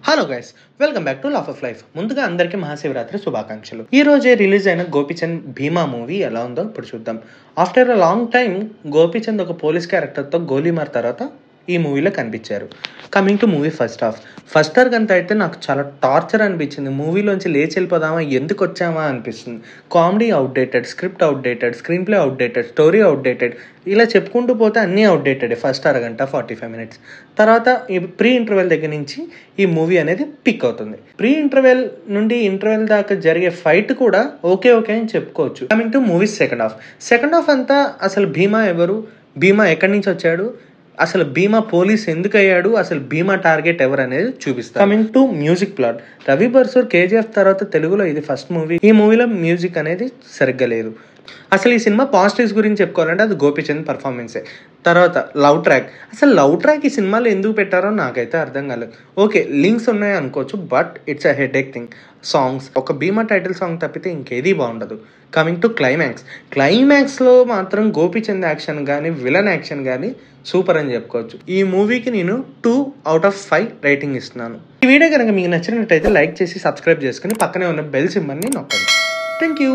Hello guys, welcome back to laugh of life. ముందుగా అందరికీ మహాశివరాత్రి శుభాకాంక్షలు. ఈ రోజే రిలీజ్ అయిన గోపీచంద్ భీమా మూవీ ఎలా ఉందో ఇప్పుడు చూద్దాం. After a long time Gopichand ఒక పోలీస్ క్యారెక్టర్తో గోలీమార్ తర్వాత ఈ మూవీలో కనిపించారు. Coming to movie first half అంతా అయితే నాకు చాలా టార్చర్ అనిపించింది. మూవీలోంచి లేచి వెళ్ళిపోదామా, ఎందుకు వచ్చామా అనిపిస్తుంది. Comedy outdated, script outdated, screen play outdated, story outdated, ఇలా చెప్పుకుంటూ పోతే అన్నీ అవుట్డేటెడ్. ఫస్ట్ అరగంట 45 minutes తర్వాత ఈ ప్రీ ఇంటర్వెల్ దగ్గర నుంచి ఈ మూవీ అనేది పిక్ అవుతుంది. ప్రీ ఇంటర్వెల్ నుండి ఇంటర్వెల్ దాకా జరిగే ఫైట్ కూడా ఓకే అని చెప్పుకోవచ్చు. Coming to movies second half అంతా అసలు భీమా ఎవరు, భీమా ఎక్కడి నుంచి వచ్చాడు, అసలు భీమా పోలీస్ ఎందుకు అయ్యాడు, అసలు భీమా టార్గెట్ ఎవరు అనేది చూపిస్తారు. Coming to music plot, Ravi Barsur KGF తర్వాత తెలుగులో ఇది ఫస్ట్ మూవీ. ఈ మూవీలో మ్యూజిక్ అనేది సరిగ్గా లేదు. అసలు ఈ సినిమా పాజిటివ్స్ గురించి చెప్పుకోవాలంటే అది గోపీచంద్ పర్ఫార్మెన్సే. తర్వాత లవ్ ట్రాక్ ఈ సినిమాలో ఎందుకు పెట్టారో నాకైతే అర్థం కాలేదు. ఓకే, లింక్స్ ఉన్నాయి అనుకోవచ్చు, but it's a headache thing. Songs, ఒక భీమా టైటిల్ సాంగ్ తప్పితే ఇంకేదీ బాగుండదు. కమింగ్ టు క్లైమాక్స్లో మాత్రం గోపీచంద్ యాక్షన్ కానీ విలన్ యాక్షన్ కానీ సూపర్ అని చెప్పుకోవచ్చు. ఈ మూవీకి నేను 2 out of 5 రేటింగ్ ఇస్తున్నాను. ఈ వీడియో కనుక మీకు నచ్చినట్టయితే లైక్ చేసి సబ్స్క్రైబ్ చేసుకుని పక్కనే ఉన్న బెల్ సింబల్ని నొక్కండి. Thank you.